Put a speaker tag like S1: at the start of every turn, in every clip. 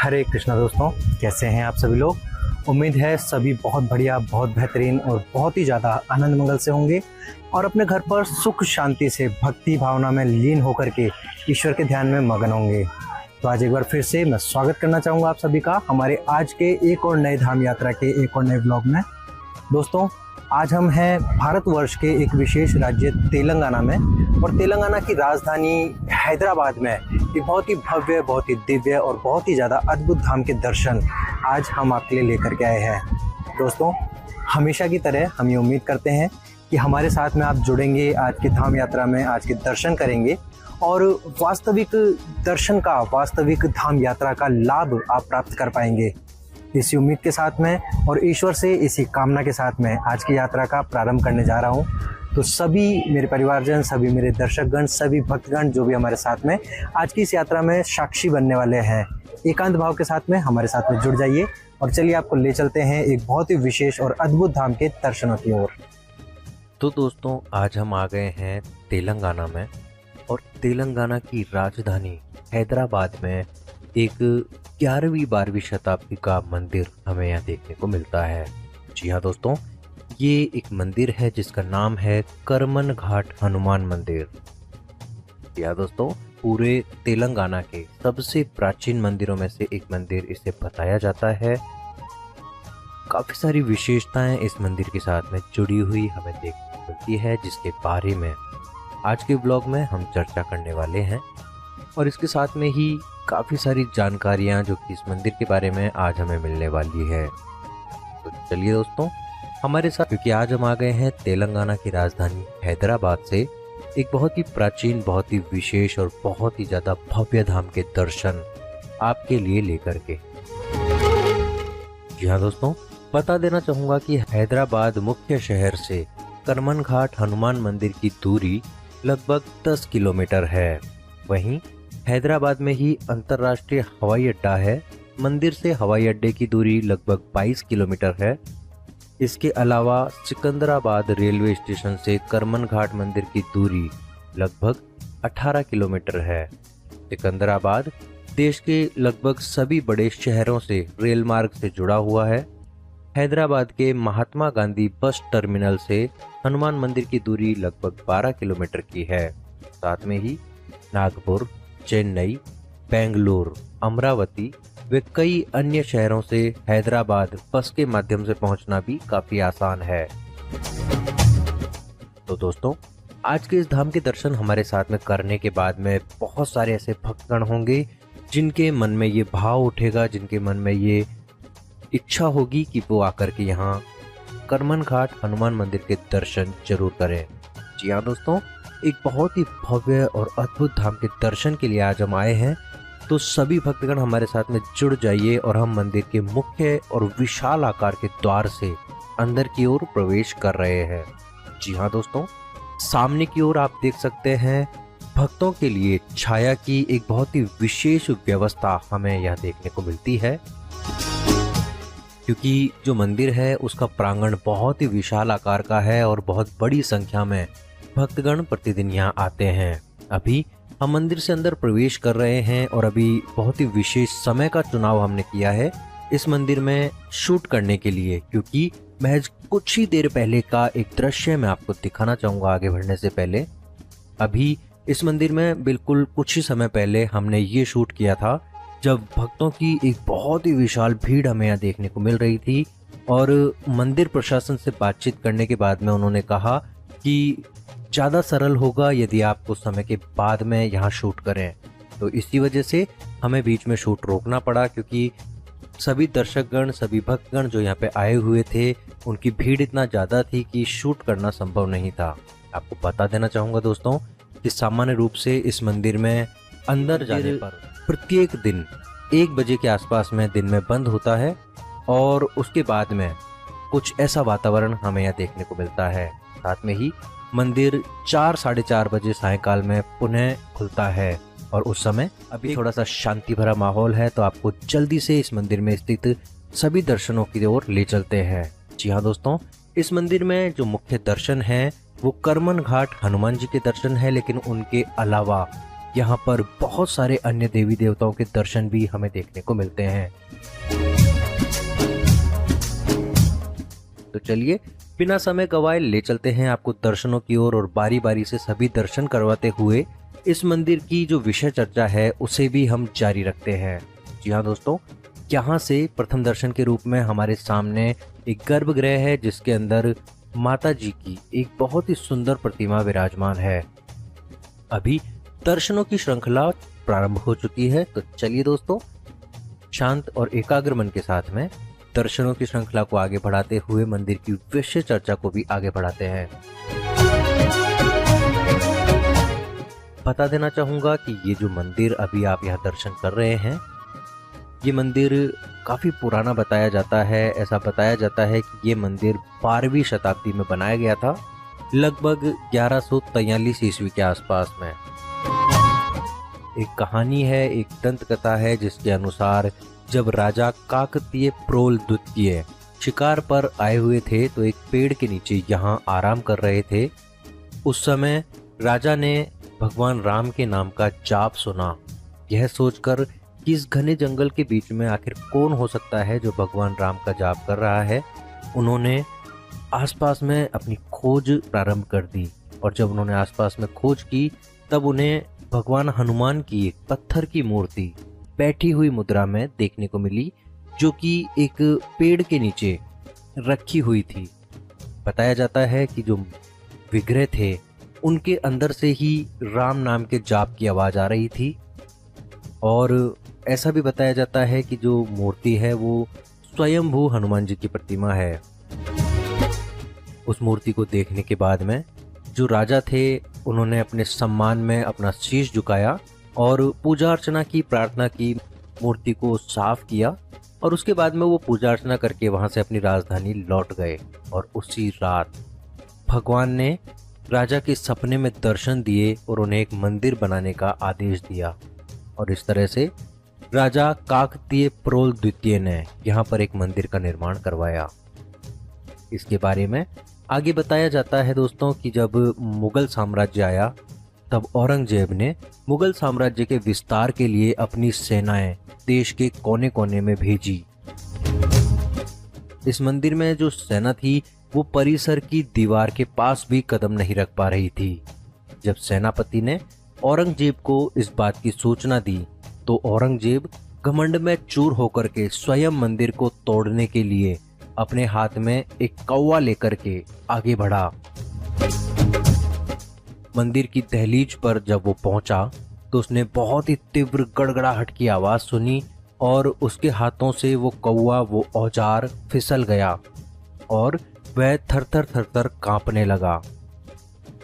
S1: हरे कृष्णा दोस्तों, कैसे हैं आप सभी लोग। उम्मीद है सभी बहुत बढ़िया, बहुत बेहतरीन और बहुत ही ज़्यादा आनंद मंगल से होंगे और अपने घर पर सुख शांति से भक्ति भावना में लीन होकर के ईश्वर के ध्यान में मगन होंगे। तो आज एक बार फिर से मैं स्वागत करना चाहूँगा आप सभी का हमारे आज के एक और नए धाम यात्रा के एक और नए ब्लॉग में। दोस्तों, आज हम हैं भारतवर्ष के एक विशेष राज्य तेलंगाना में और तेलंगाना की राजधानी हैदराबाद में एक बहुत ही भव्य, बहुत ही दिव्य और बहुत ही ज़्यादा अद्भुत धाम के दर्शन आज हम आपके लिए लेकर के आए हैं। दोस्तों, हमेशा की तरह हम ये उम्मीद करते हैं कि हमारे साथ में आप जुड़ेंगे आज की धाम यात्रा में, आज के दर्शन करेंगे और वास्तविक दर्शन का, वास्तविक धाम यात्रा का लाभ आप प्राप्त कर पाएंगे। इसी उम्मीद के साथ में और ईश्वर से इसी कामना के साथ में आज की यात्रा का प्रारंभ करने जा रहा हूँ। तो सभी मेरे परिवारजन, सभी मेरे दर्शकगण, सभी भक्तगण जो भी हमारे साथ में आज की इस यात्रा में साक्षी बनने वाले हैं, एकांत भाव के साथ में हमारे साथ में जुड़ जाइए और चलिए आपको ले चलते हैं एक बहुत ही विशेष और अद्भुत धाम के दर्शनों की ओर।
S2: तो दोस्तों, आज हम आ गए हैं तेलंगाना में और तेलंगाना की राजधानी हैदराबाद में एक 11वीं-12वीं शताब्दी का मंदिर हमें यहाँ देखने को मिलता है। जी हाँ दोस्तों, ये एक मंदिर है जिसका नाम है करमन घाट हनुमान मंदिर। जी हाँ दोस्तों, पूरे तेलंगाना के सबसे प्राचीन मंदिरों में से एक मंदिर इसे बताया जाता है। काफ़ी सारी विशेषताएं इस मंदिर के साथ में जुड़ी हुई हमें देखने को मिलती है, जिसके बारे में आज के ब्लॉग में हम चर्चा करने वाले हैं और इसके साथ में ही काफ़ी सारी जानकारियां जो कि इस मंदिर के बारे में आज हमें मिलने वाली है। तो चलिए दोस्तों हमारे साथ, क्योंकि आज हम आ गए हैं तेलंगाना की राजधानी हैदराबाद से एक बहुत ही प्राचीन, बहुत ही विशेष और बहुत ही ज़्यादा भव्य धाम के दर्शन आपके लिए लेकर के। जी हाँ दोस्तों, बता देना चाहूँगा कि हैदराबाद मुख्य शहर से करमन घाट हनुमान मंदिर की दूरी लगभग 10 किलोमीटर है। वहीं हैदराबाद में ही अंतर्राष्ट्रीय हवाई अड्डा है। मंदिर से हवाई अड्डे की दूरी लगभग 22 किलोमीटर है। इसके अलावा सिकंदराबाद रेलवे स्टेशन से करमन घाट मंदिर की दूरी लगभग 18 किलोमीटर है। सिकंदराबाद देश के लगभग सभी बड़े शहरों से रेल मार्ग से जुड़ा हुआ है। हैदराबाद के महात्मा गांधी बस टर्मिनल से हनुमान मंदिर की दूरी लगभग 12 किलोमीटर की है। साथ में ही नागपुर, चेन्नई, बेंगलुरु, अमरावती व कई अन्य शहरों से हैदराबाद बस के माध्यम से पहुंचना भी काफी आसान है। तो दोस्तों, आज के इस धाम के दर्शन हमारे साथ में करने के बाद में बहुत सारे ऐसे भक्तगण होंगे जिनके मन में ये भाव उठेगा, जिनके मन में ये इच्छा होगी कि वो आकर के यहाँ करमन घाट हनुमान मंदिर के दर्शन जरूर करें। जी हाँ दोस्तों, एक बहुत ही भव्य और अद्भुत धाम के दर्शन के लिए आज हम आए हैं। तो सभी भक्तगण हमारे साथ में जुड़ जाइए और हम मंदिर के मुख्य और विशाल आकार के द्वार से अंदर की ओर प्रवेश कर रहे हैं। जी हाँ दोस्तों, सामने की ओर आप देख सकते हैं भक्तों के लिए छाया की एक बहुत ही विशेष व्यवस्था हमें यह देखने को मिलती है, क्योंकि जो मंदिर है उसका प्रांगण बहुत ही विशाल आकार का है और बहुत बड़ी संख्या में भक्तगण प्रतिदिन यहाँ आते हैं। अभी हम मंदिर से अंदर प्रवेश कर रहे हैं और अभी बहुत ही विशेष समय का चुनाव हमने किया है इस मंदिर में शूट करने के लिए, क्योंकि महज कुछ ही देर पहले का एक दृश्य मैं आपको दिखाना चाहूँगा आगे बढ़ने से पहले। अभी इस मंदिर में बिल्कुल कुछ ही समय पहले हमने ये शूट किया था जब भक्तों की एक बहुत ही विशाल भीड़ हमें यहाँ देखने को मिल रही थी और मंदिर प्रशासन से बातचीत करने के बाद में उन्होंने कहा कि ज़्यादा सरल होगा यदि आप कुछ समय के बाद में यहाँ शूट करें। तो इसी वजह से हमें बीच में शूट रोकना पड़ा, क्योंकि सभी दर्शकगण, सभी भक्तगण जो यहाँ पे आए हुए थे उनकी भीड़ इतना ज़्यादा थी कि शूट करना संभव नहीं था। आपको बता देना चाहूँगा दोस्तों कि सामान्य रूप से इस मंदिर में अंदर जाने पर प्रत्येक दिन 1 बजे के आसपास में दिन में बंद होता है और उसके बाद में कुछ ऐसा वातावरण हमें यहाँ देखने को मिलता है। साथ में ही मंदिर 4 साढ़े 4 बजे सायंकाल में पुनः खुलता है और उस समय अभी थोड़ा सा शांति भरा माहौल है। तो आपको जल्दी से इस मंदिर में स्थित सभी दर्शनों की ओर ले चलते हैं। जी हाँ दोस्तों, इस मंदिर में जो मुख्य दर्शन है वो करमन घाट हनुमान जी के दर्शन है, लेकिन उनके अलावा यहाँ पर बहुत सारे अन्य देवी देवताओं के दर्शन भी हमें देखने को मिलते हैं। तो चलिए बिना समय गवाए ले चलते हैं आपको दर्शनों की ओर और बारी बारी से सभी दर्शन करवाते हुए इस मंदिर की जो विषय चर्चा है उसे भी हम जारी रखते हैं। जी हाँ दोस्तों, यहाँ से प्रथम दर्शन के रूप में हमारे सामने एक गर्भगृह है जिसके अंदर माता जी की एक बहुत ही सुंदर प्रतिमा विराजमान है। अभी दर्शनों की श्रृंखला प्रारंभ हो चुकी है, तो चलिए दोस्तों शांत और एकाग्र मन के साथ में दर्शनों की श्रृंखला को आगे बढ़ाते हुए मंदिर की विषय चर्चा को भी आगे बढ़ाते हैं। बता देना चाहूंगा कि ये जो मंदिर अभी आप यहाँ दर्शन कर रहे हैं, ये मंदिर काफी पुराना बताया जाता है। ऐसा बताया जाता है कि ये मंदिर 12वीं शताब्दी में बनाया गया था, लगभग 1143 ईस्वी के आसपास में। एक कहानी है, एक दंत कथा है जिसके अनुसार जब राजा काकतीय प्रोल द्वितीय शिकार पर आए हुए थे तो एक पेड़ के नीचे यहाँ आराम कर रहे थे। उस समय राजा ने भगवान राम के नाम का जाप सुना। यह सोचकर कि इस घने जंगल के बीच में आखिर कौन हो सकता है जो भगवान राम का जाप कर रहा है, उन्होंने आसपास में अपनी खोज प्रारंभ कर दी। और जब उन्होंने आसपास में खोज की तब उन्हें भगवान हनुमान की एक पत्थर की मूर्ति बैठी हुई मुद्रा में देखने को मिली, जो कि एक पेड़ के नीचे रखी हुई थी। बताया जाता है कि जो विग्रह थे उनके अंदर से ही राम नाम के जाप की आवाज आ रही थी। और ऐसा भी बताया जाता है कि जो मूर्ति है वो स्वयंभू हनुमान जी की प्रतिमा है। उस मूर्ति को देखने के बाद में जो राजा थे उन्होंने अपने सम्मान में अपना शीश झुकाया और पूजा अर्चना की, प्रार्थना की, मूर्ति को साफ किया और उसके बाद में वो पूजा अर्चना करके वहां से अपनी राजधानी लौट गए। और उसी रात भगवान ने राजा के सपने में दर्शन दिए और उन्हें एक मंदिर बनाने का आदेश दिया। और इस तरह से राजा काकतीय प्रोल द्वितीय ने यहाँ पर एक मंदिर का निर्माण करवाया। इसके बारे में आगे बताया जाता है दोस्तों कि जब मुगल साम्राज्य आया तब औरंगजेब ने मुगल साम्राज्य के विस्तार के लिए अपनी सेनाएं देश के कोने कोने में भेजी। इस मंदिर में जो सेना थी वो परिसर की दीवार के पास भी कदम नहीं रख पा रही थी। जब सेनापति ने औरंगजेब को इस बात की सूचना दी तो औरंगजेब घमंड में चूर होकर के स्वयं मंदिर को तोड़ने के लिए अपने हाथ में एक कौवा लेकर के आगे बढ़ा। मंदिर की दहलीज पर जब वो पहुंचा तो उसने बहुत ही तीव्र गड़गड़ाहट की आवाज सुनी और उसके हाथों से वो कौवा, वो औजार फिसल गया और वह थरथर थरथर कांपने लगा।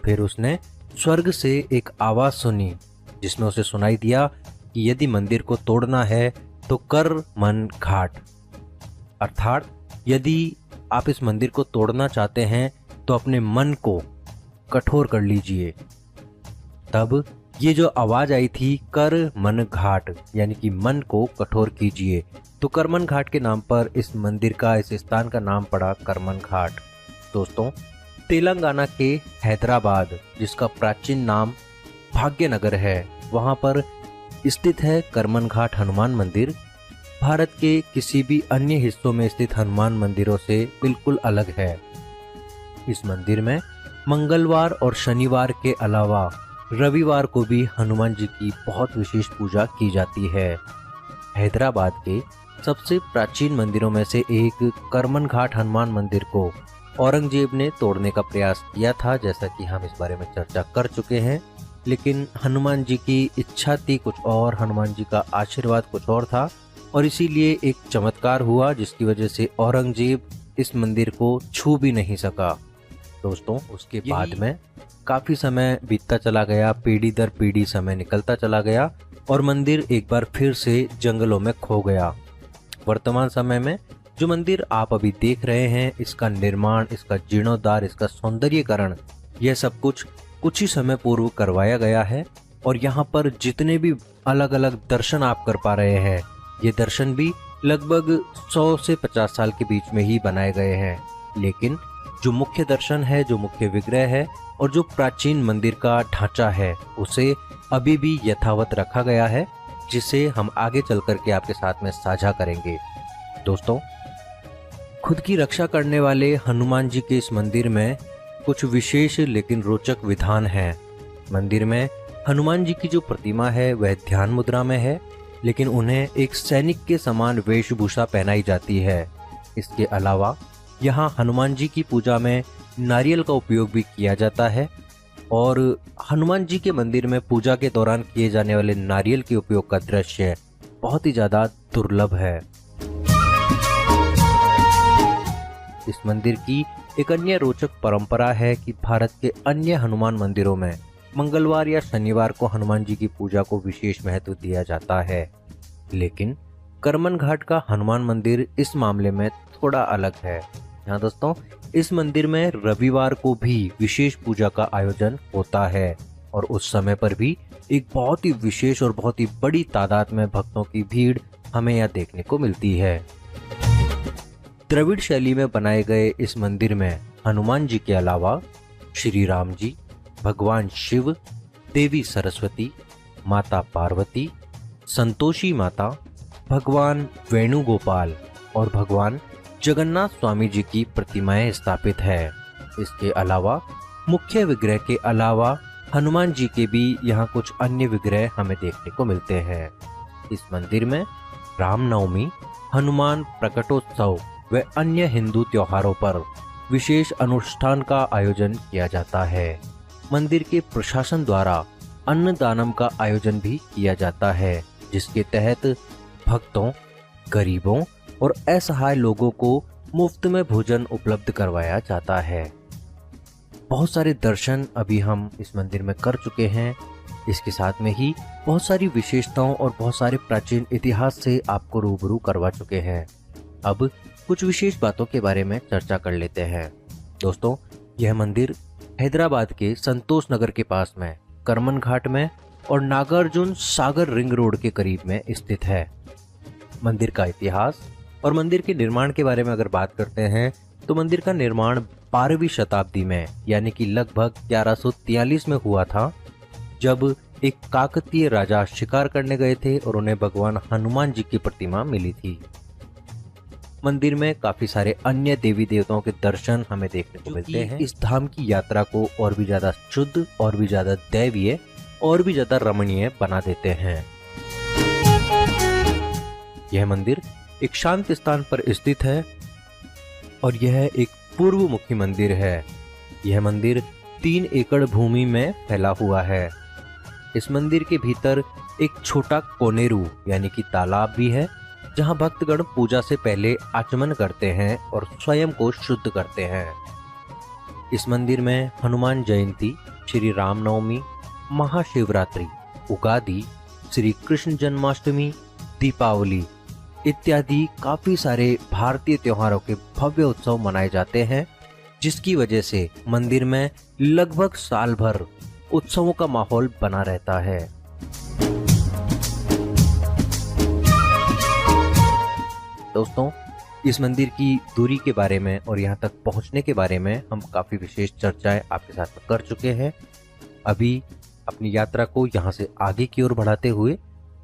S2: फिर उसने स्वर्ग से एक आवाज सुनी जिसमें उसे सुनाई दिया कि यदि मंदिर को तोड़ना है तो कर मन घाट, अर्थात यदि आप इस मंदिर को तोड़ना चाहते हैं तो अपने मन को कठोर कर लीजिए। तब ये जो आवाज आई थी कर मन घाट, यानी कि मन को कठोर कीजिए, तो करमन घाट के नाम पर इस मंदिर का, इस स्थान का नाम पड़ा करमन घाट। दोस्तों, तेलंगाना के हैदराबाद, जिसका प्राचीन नाम भाग्यनगर है, वहाँ पर स्थित है करमन घाट हनुमान मंदिर। भारत के किसी भी अन्य हिस्सों में स्थित हनुमान मंदिरों से बिल्कुल अलग है। इस मंदिर में मंगलवार और शनिवार के अलावा रविवार को भी हनुमान जी की बहुत विशेष पूजा की जाती है। हैदराबाद के सबसे प्राचीन मंदिरों में से एक करमन घाट हनुमान मंदिर को औरंगजेब ने तोड़ने का प्रयास किया था, जैसा कि हम इस बारे में चर्चा कर चुके हैं। लेकिन हनुमान जी की इच्छा थी कुछ और, हनुमान जी का आशीर्वाद कुछ और था और इसीलिए एक चमत्कार हुआ जिसकी वजह से औरंगजेब इस मंदिर को छू भी नहीं सका। दोस्तों, उसके बाद में काफी समय बीतता चला गया, पीढ़ी दर पीढ़ी समय निकलता चला गया और मंदिर एक बार फिर से जंगलों में खो गया। वर्तमान समय में जो मंदिर आप अभी देख रहे हैं, इसका निर्माण, इसका जीर्णोद्धार, इसका सौंदर्यीकरण, यह सब कुछ ही समय पूर्व करवाया गया है। और यहाँ पर जितने भी अलग अलग दर्शन आप कर पा रहे हैं, ये दर्शन भी लगभग 100 से 50 साल के बीच में ही बनाए गए हैं। लेकिन जो मुख्य दर्शन है, जो मुख्य विग्रह है और जो प्राचीन मंदिर का ढांचा है, उसे अभी भी यथावत रखा गया है, जिसे हम आगे चल करके आपके साथ में साझा करेंगे। दोस्तों, खुद की रक्षा करने वाले हनुमान जी के इस मंदिर में कुछ विशेष लेकिन रोचक विधान हैं। मंदिर में हनुमान जी की जो प्रतिमा है वह ध्यान मुद्रा में है, लेकिन उन्हें एक सैनिक के समान वेशभूषा पहनाई जाती है। इसके अलावा यहाँ हनुमान जी की पूजा में नारियल का उपयोग भी किया जाता है और हनुमान जी के मंदिर में पूजा के दौरान किए जाने वाले नारियल के उपयोग का दृश्य बहुत ही ज़्यादा दुर्लभ है। इस मंदिर की एक अन्य रोचक परंपरा है कि भारत के अन्य हनुमान मंदिरों में मंगलवार या शनिवार को हनुमान जी की पूजा को विशेष महत्व दिया जाता है, लेकिन करमन घाट का हनुमान मंदिर इस मामले में थोड़ा अलग है। यहाँ दोस्तों, इस मंदिर में रविवार को भी विशेष पूजा का आयोजन होता है और उस समय पर भी एक बहुत ही विशेष और बहुत ही बड़ी तादाद में भक्तों की भीड़ हमें यहाँ देखने को मिलती है। द्रविड़ शैली में बनाए गए इस मंदिर में हनुमान जी के अलावा श्री राम जी, भगवान शिव, देवी सरस्वती, माता पार्वती, संतोषी माता, भगवान वेणुगोपाल और भगवान जगन्नाथ स्वामी जी की प्रतिमाएं स्थापित है। इसके अलावा मुख्य विग्रह के अलावा हनुमान जी के भी यहाँ कुछ अन्य विग्रह हमें देखने को मिलते हैं। इस मंदिर में रामनवमी, हनुमान प्रकटोत्सव व अन्य हिंदू त्योहारों पर विशेष अनुष्ठान का आयोजन किया जाता है। मंदिर के प्रशासन द्वारा अन्नदानम का आयोजन भी किया जाता है, जिसके तहत भक्तों, गरीबों और असहाय लोगों को मुफ्त में भोजन उपलब्ध करवाया जाता है। बहुत सारे दर्शन अभी हम इस मंदिर में कर चुके हैं। इसके साथ में ही बहुत सारी विशेषताओं और बहुत सारे प्राचीन इतिहास से आपको रूबरू करवा चुके हैं। अब कुछ विशेष बातों के बारे में चर्चा कर लेते हैं। दोस्तों, यह मंदिर हैदराबाद के संतोष नगर के पास में करमन घाट में और नागार्जुन सागर रिंग रोड के करीब में स्थित है। मंदिर का इतिहास और मंदिर के निर्माण के बारे में अगर बात करते हैं तो मंदिर का निर्माण 12वीं शताब्दी में यानी कि लगभग 1143 में हुआ था, जब एक काकतीय राजा शिकार करने गए थे और उन्हें भगवान हनुमान जी की प्रतिमा मिली थी। मंदिर में काफी सारे अन्य देवी देवताओं के दर्शन हमें देखने को मिलते हैं। इस धाम की यात्रा को और भी ज्यादा शुद्ध और भी ज्यादा दैवीय और भी ज्यादा रमणीय बना देते हैं। यह मंदिर एक शांत स्थान पर स्थित है और यह एक पूर्व मुखी मंदिर है। यह मंदिर 3 एकड़ भूमि में फैला हुआ है। इस मंदिर के भीतर एक छोटा कोनेरू यानी कि तालाब भी है, जहां भक्तगण पूजा से पहले आचमन करते हैं और स्वयं को शुद्ध करते हैं। इस मंदिर में हनुमान जयंती, श्री रामनवमी, महाशिवरात्रि, उगादि, श्री कृष्ण जन्माष्टमी, दीपावली इत्यादि काफी सारे भारतीय त्योहारों के भव्य उत्सव मनाए जाते हैं, जिसकी वजह से मंदिर में लगभग साल भर उत्सवों का माहौल बना रहता है। दोस्तों, इस मंदिर की दूरी के बारे में और यहाँ तक पहुँचने के बारे में हम काफ़ी विशेष चर्चाएं आपके साथ में कर चुके हैं। अभी अपनी यात्रा को यहाँ से आगे की ओर बढ़ाते हुए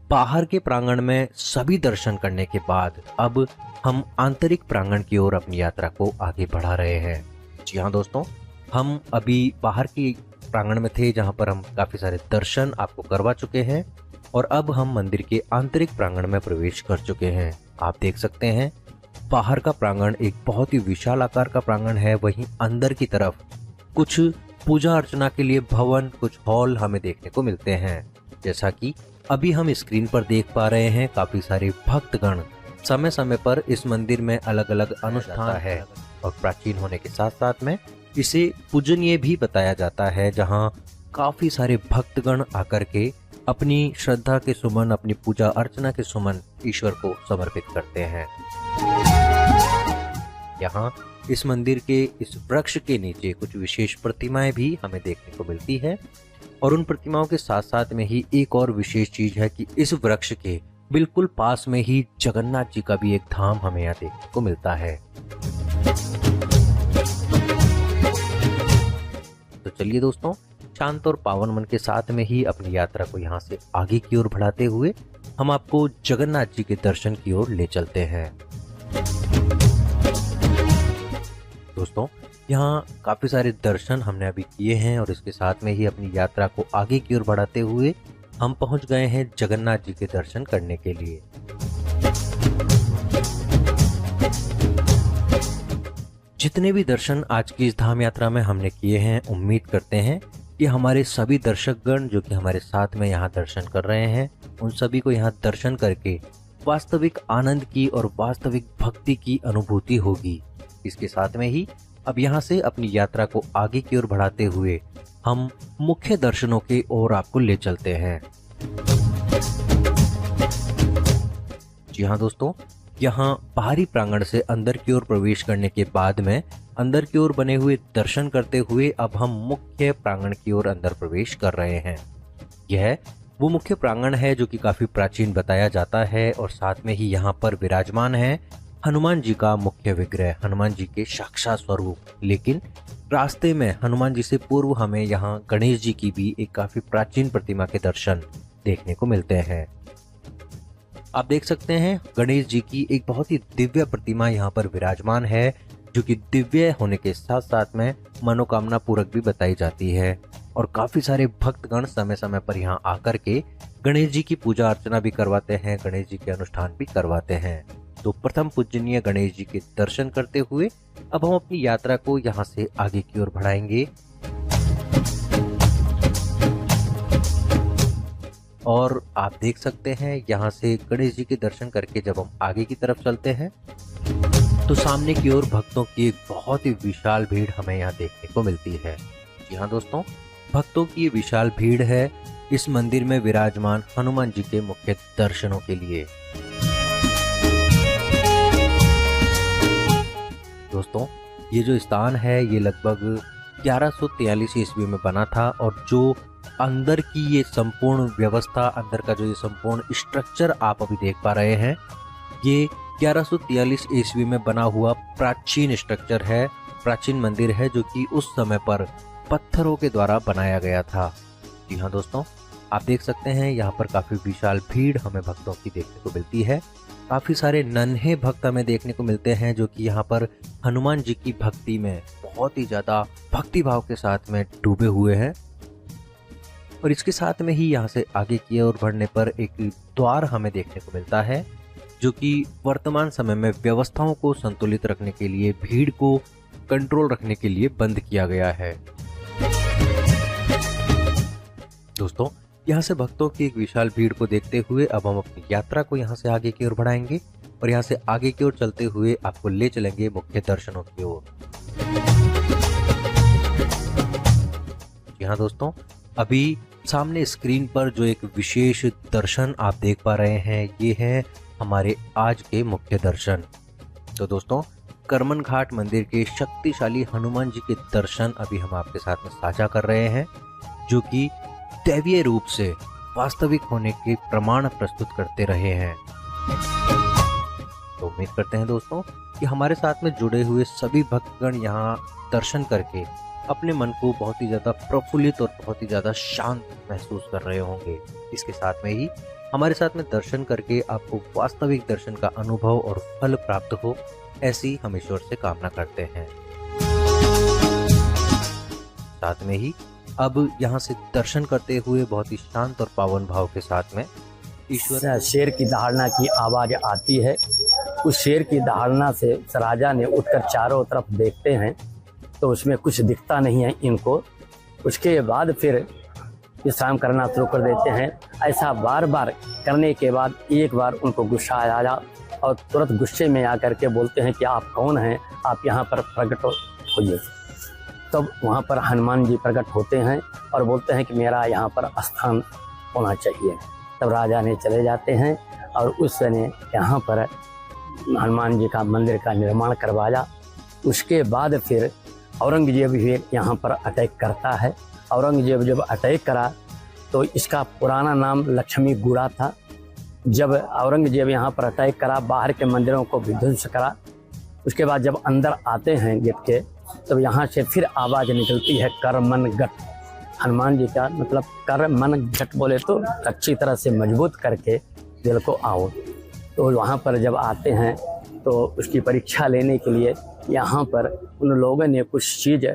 S2: बाहर के प्रांगण में सभी दर्शन करने के बाद अब हम आंतरिक प्रांगण की ओर अपनी यात्रा को आगे बढ़ा रहे हैं। जी हाँ दोस्तों, हम अभी बाहर की प्रांगण में थे, जहाँ पर हम काफ़ी सारे दर्शन आपको करवा चुके हैं और अब हम मंदिर के आंतरिक प्रांगण में प्रवेश कर चुके हैं। आप देख सकते हैं बाहर का प्रांगण एक बहुत ही विशाल आकार का प्रांगण है, वहीं अंदर की तरफ कुछ पूजा अर्चना के लिए भवन, कुछ हॉल हमें देखने को मिलते हैं। जैसा कि अभी हम स्क्रीन पर देख पा रहे हैं, काफी सारे भक्तगण समय समय पर इस मंदिर में अलग अलग अनुष्ठान है और प्राचीन होने के साथ साथ में इसे पूजनीय भी बताया जाता है, जहां काफी सारे भक्तगण आकर के अपनी श्रद्धा के सुमन, अपनी पूजा अर्चना के सुमन ईश्वर को समर्पित करते हैं। यहाँ इस मंदिर के इस वृक्ष के नीचे कुछ विशेष प्रतिमाएं भी हमें देखने को मिलती है और उन प्रतिमाओं के साथ साथ में ही एक और विशेष चीज है कि इस वृक्ष के बिल्कुल पास में ही जगन्नाथ जी का भी एक धाम हमें यहाँ देखने को मिलता है। तो चलिए दोस्तों, शांत और पावन मन के साथ में ही अपनी यात्रा को यहाँ से आगे की ओर बढ़ाते हुए हम आपको जगन्नाथ जी के दर्शन की ओर ले चलते हैं। दोस्तों, यहाँ काफी सारे दर्शन हमने अभी किए हैं और इसके साथ में ही अपनी यात्रा को आगे की ओर बढ़ाते हुए हम पहुंच गए हैं जगन्नाथ जी के दर्शन करने के लिए। जितने भी दर्शन आज की इस धाम यात्रा में हमने किए हैं, उम्मीद करते हैं कि हमारे सभी दर्शकगण जो कि हमारे साथ में यहाँ दर्शन कर रहे हैं, उन सभी को यहाँ दर्शन करके वास्तविक आनंद की और वास्तविक भक्ति की अनुभूति होगी। इसके साथ में ही अब यहाँ से अपनी यात्रा को आगे की ओर बढ़ाते हुए हम मुख्य दर्शनों की ओर आपको ले चलते हैं। जी हाँ दोस्तों, यहाँ बाहरी प्रांगण से अंदर की ओर प्रवेश करने के बाद में अंदर की ओर बने हुए दर्शन करते हुए अब हम मुख्य प्रांगण की ओर अंदर प्रवेश कर रहे हैं। यह वो मुख्य प्रांगण है जो कि काफी प्राचीन बताया जाता है और साथ में ही यहाँ पर विराजमान है हनुमान जी का मुख्य विग्रह, हनुमान जी के साक्षात स्वरूप। लेकिन रास्ते में हनुमान जी से पूर्व हमें यहाँ गणेश जी की भी एक काफी प्राचीन प्रतिमा के दर्शन देखने को मिलते हैं। आप देख सकते हैं गणेश जी की एक बहुत ही दिव्य प्रतिमा यहाँ पर विराजमान है, जो कि दिव्य होने के साथ साथ में मनोकामना पूरक भी बताई जाती है। और काफी सारे भक्तगण समय समय पर यहाँ आकर के गणेश जी की पूजा अर्चना भी करवाते हैं, गणेश जी के अनुष्ठान भी करवाते हैं। तो प्रथम पूजनीय गणेश जी के दर्शन करते हुए अब हम अपनी यात्रा को यहाँ से आगे की ओर बढ़ाएंगे। और आप देख सकते हैं यहाँ से गणेश जी के दर्शन करके जब हम आगे की तरफ चलते हैं तो सामने की ओर भक्तों की एक बहुत ही विशाल भीड़ हमें यहाँ देखने को मिलती है। जी हाँ दोस्तों, भक्तों की ये विशाल भीड़ है इस मंदिर में विराजमान हनुमान जी के मुख्य दर्शनों के लिए। दोस्तों, ये जो स्थान है ये लगभग 1143 ईस्वी में बना था और जो अंदर की ये संपूर्ण व्यवस्था, अंदर का जो ये संपूर्ण स्ट्रक्चर आप अभी देख पा रहे हैं, ये 1143 ईस्वी में बना हुआ प्राचीन स्ट्रक्चर है, प्राचीन मंदिर है जो कि उस समय पर पत्थरों के द्वारा बनाया गया था। जी हाँ दोस्तों, आप देख सकते हैं यहाँ पर काफी विशाल भीड़ हमें भक्तों की देखने को मिलती है। काफी सारे नन्हे भक्त हमें देखने को मिलते हैं जो कि यहाँ पर हनुमान जी की भक्ति में बहुत ही ज्यादा भक्ति भाव के साथ में डूबे हुए हैं। और इसके साथ में ही यहाँ से आगे की ओर बढ़ने पर एक द्वार हमें देखने को मिलता है जो कि वर्तमान समय में व्यवस्थाओं को संतुलित रखने के लिए, भीड़ को कंट्रोल रखने के लिए बंद किया गया है। दोस्तों, यहाँ से भक्तों की एक विशाल भीड़ को देखते हुए अब हम अपनी यात्रा को यहाँ से आगे की ओर बढ़ाएंगे और यहाँ से आगे की ओर चलते हुए आपको ले चलेंगे मुख्य दर्शनों की ओर। यहाँ दोस्तों, अभी सामने स्क्रीन पर जो एक विशेष दर्शन आप देख पा रहे हैं ये है हमारे आज के मुख्य दर्शन। तो दोस्तों, करमन घाट मंदिर के शक्तिशाली हनुमान जी के दर्शन अभी हम आपके साथ में साझा कर रहे हैं जो कि दैवीय रूप से वास्तविक होने के प्रमाण प्रस्तुत करते रहे हैं। तो उम्मीद करते हैं दोस्तों कि हमारे साथ में जुड़े हुए सभी भक्तगण यहाँ दर्शन करके अपने मन को बहुत ही ज़्यादा प्रफुल्लित और बहुत ही ज़्यादा शांत महसूस कर रहे होंगे। इसके साथ में ही हमारे साथ में दर्शन करके आपको वास्तविक दर्शन का अनुभव और फल प्राप्त हो, ऐसी हम ईश्वर से कामना करते हैं। साथ में ही अब यहाँ से दर्शन करते हुए बहुत ही शांत और पावन भाव के साथ में ईश्वर
S3: शेर की दहाड़ना की आवाज़ आती है। उस शेर की दहाड़ना से राजा ने उठकर चारों तरफ देखते हैं तो उसमें कुछ दिखता नहीं है इनको। उसके बाद फिर विश्राम करना शुरू कर देते हैं। ऐसा बार बार करने के बाद एक बार उनको गुस्सा आया और तुरंत गुस्से में आकर के बोलते हैं कि आप कौन हैं, आप यहाँ पर प्रकट होइए। तब वहाँ पर हनुमान जी प्रकट होते हैं और बोलते हैं कि मेरा यहाँ पर स्थान होना चाहिए। तब राजा ने चले जाते हैं और उस समय यहाँ पर हनुमान जी का मंदिर का निर्माण करवाया। उसके बाद फिर औरंगजेब भी यहाँ पर अटैक करता है। औरंगजेब जब अटैक करा तो इसका पुराना नाम लक्ष्मी गुड़ा था। जब औरंगजेब यहाँ पर अटैक करा, बाहर के मंदिरों को विध्वंस करा, उसके बाद जब अंदर आते हैं गेट के, तब यहाँ से फिर आवाज़ निकलती है करमन गट। हनुमान जी का मतलब कर मन झट बोले तो अच्छी तरह से मजबूत करके दिल को आओ। तो वहाँ पर जब आते हैं तो उसकी परीक्षा लेने के लिए यहाँ पर उन लोगों ने कुछ चीज़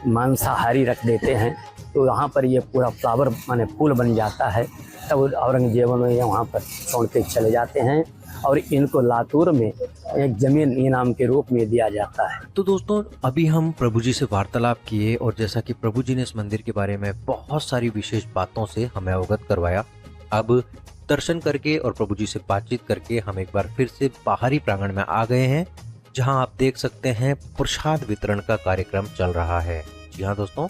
S3: मांसाहारी रख देते हैं, तो यहाँ पर ये पूरा फ्लावर माने फूल बन जाता है। तब औरंगजेब में वहाँ पर छोड़ के चले जाते हैं और इनको लातूर में एक ज़मीन इनाम के रूप में दिया जाता है।
S2: तो दोस्तों, अभी हम प्रभु जी से वार्तालाप किए और जैसा कि प्रभु जी ने इस मंदिर के बारे में बहुत सारी विशेष बातों से हमें अवगत करवाया। अब दर्शन करके और प्रभु जी से बातचीत करके हम एक बार फिर से बाहरी प्रांगण में आ गए हैं, जहां आप देख सकते हैं प्रसाद वितरण का कार्यक्रम चल रहा है। जी हाँ दोस्तों,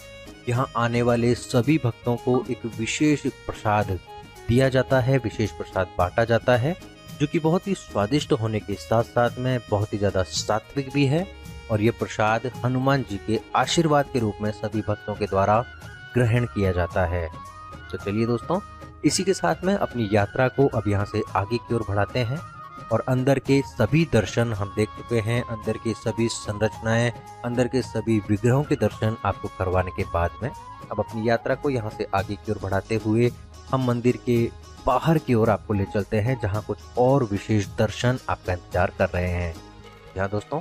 S2: यहाँ आने वाले सभी भक्तों को एक विशेष प्रसाद दिया जाता है, विशेष प्रसाद बांटा जाता है, जो कि बहुत ही स्वादिष्ट होने के साथ साथ में बहुत ही ज़्यादा सात्विक भी है। और ये प्रसाद हनुमान जी के आशीर्वाद के रूप में सभी भक्तों के द्वारा ग्रहण किया जाता है। तो चलिए दोस्तों, इसी के साथ में अपनी यात्रा को अब यहाँ से आगे की ओर बढ़ाते हैं और अंदर के सभी दर्शन हम देख चुके हैं। अंदर की सभी संरचनाएं, अंदर के सभी विग्रहों के दर्शन आपको करवाने के बाद में अब अपनी यात्रा को यहाँ से आगे की ओर बढ़ाते हुए हम मंदिर के बाहर की ओर आपको ले चलते हैं, जहाँ कुछ और विशेष दर्शन आपका इंतजार कर रहे हैं। यहाँ दोस्तों,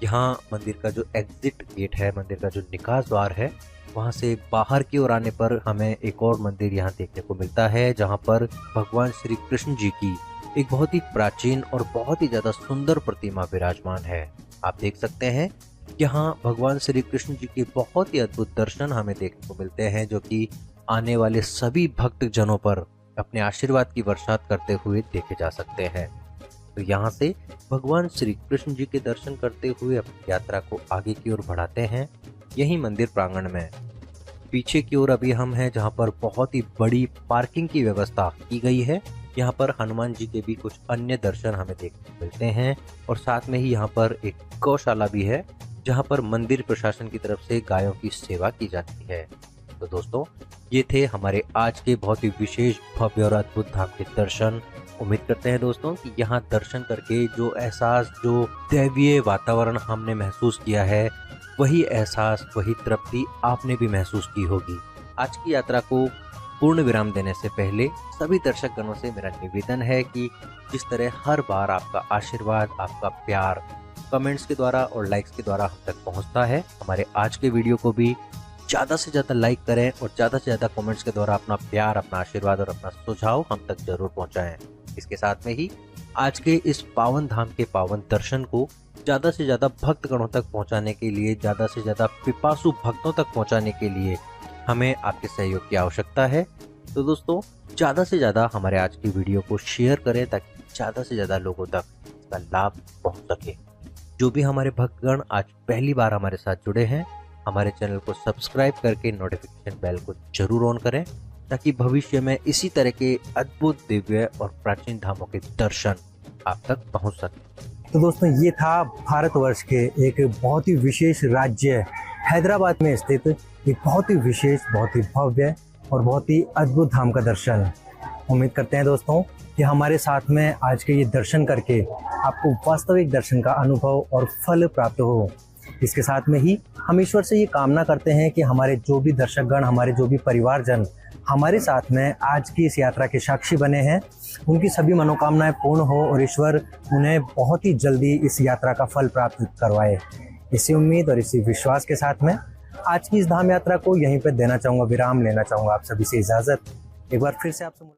S2: यहाँ मंदिर का जो एग्जिट गेट है, मंदिर का जो निकास द्वार है, वहाँ से बाहर की ओर आने पर हमें एक और मंदिर यहाँ देखने को मिलता है, जहाँ पर भगवान श्री कृष्ण जी की एक बहुत ही प्राचीन और बहुत ही ज्यादा सुंदर प्रतिमा विराजमान है। आप देख सकते हैं यहाँ भगवान श्री कृष्ण जी के बहुत ही अद्भुत दर्शन हमें देखने को मिलते हैं, जो कि आने वाले सभी भक्त जनों पर अपने आशीर्वाद की वर्षात करते हुए देखे जा सकते हैं। तो यहाँ से भगवान श्री कृष्ण जी के दर्शन करते हुए अपनी यात्रा को आगे की ओर बढ़ाते हैं। यही मंदिर प्रांगण में पीछे की ओर अभी हम हैं, जहाँ पर बहुत ही बड़ी पार्किंग की व्यवस्था की गई है। यहाँ पर हनुमान जी के भी कुछ अन्य दर्शन हमें देखने को मिलते हैं और साथ में ही यहाँ पर एक गौशाला भी है, जहाँ पर मंदिर प्रशासन की तरफ से गायों की सेवा की जाती है। तो दोस्तों, ये थे हमारे आज के बहुत ही विशेष भव्य और अद्भुत धाम के दर्शन। उम्मीद करते हैं दोस्तों कि यहाँ दर्शन करके जो एहसास, जो दैवीय वातावरण हमने महसूस किया है, वही एहसास, वही तृप्ति आपने भी महसूस की होगी। आज की यात्रा को पूर्ण विराम देने से पहले सभी दर्शकगणों से मेरा निवेदन है कि जिस तरह हर बार आपका आशीर्वाद, आपका प्यार कमेंट्स के द्वारा और लाइक्स के द्वारा हम तक पहुँचता है, हमारे आज के वीडियो को भी ज़्यादा से ज़्यादा लाइक करें और ज़्यादा से ज़्यादा कमेंट्स के द्वारा अपना प्यार, अपना आशीर्वाद और अपना सुझाव हम तक जरूर पहुंचाएं। इसके साथ में ही आज के इस पावन धाम के पावन दर्शन को ज़्यादा से ज़्यादा भक्तगणों तक पहुंचाने के लिए, ज़्यादा से ज़्यादा पिपासु भक्तों तक पहुंचाने के लिए हमें आपके सहयोग की आवश्यकता है। तो दोस्तों, ज़्यादा से ज़्यादा हमारे आज की वीडियो को शेयर करें ताकि ज़्यादा से ज़्यादा लोगों तक इसका लाभ पहुँच सके। जो भी हमारे भक्तगण आज पहली बार हमारे साथ जुड़े हैं, हमारे चैनल को सब्सक्राइब करके नोटिफिकेशन बेल को जरूर ऑन करें, ताकि भविष्य में इसी तरह के अद्भुत, दिव्य और प्राचीन धामों के दर्शन आप तक पहुंच सके।
S1: तो दोस्तों, ये था भारतवर्ष के एक बहुत ही विशेष राज्य हैदराबाद में स्थित एक बहुत ही विशेष, बहुत ही भव्य और बहुत ही अद्भुत धाम का दर्शन। उम्मीद करते हैं दोस्तों कि हमारे साथ में आज के ये दर्शन करके आपको वास्तविक दर्शन का अनुभव और फल प्राप्त हो। इसके साथ में ही हम ईश्वर से ये कामना करते हैं कि हमारे जो भी दर्शकगण, हमारे जो भी परिवारजन हमारे साथ में आज की इस यात्रा के साक्षी बने हैं, उनकी सभी मनोकामनाएं पूर्ण हो और ईश्वर उन्हें बहुत ही जल्दी इस यात्रा का फल प्राप्त करवाए। इसी उम्मीद और इसी विश्वास के साथ में आज की इस धाम यात्रा को यहीं पर देना चाहूँगा, विराम लेना चाहूँगा। आप सभी से इजाज़त। एक बार फिर से आपसे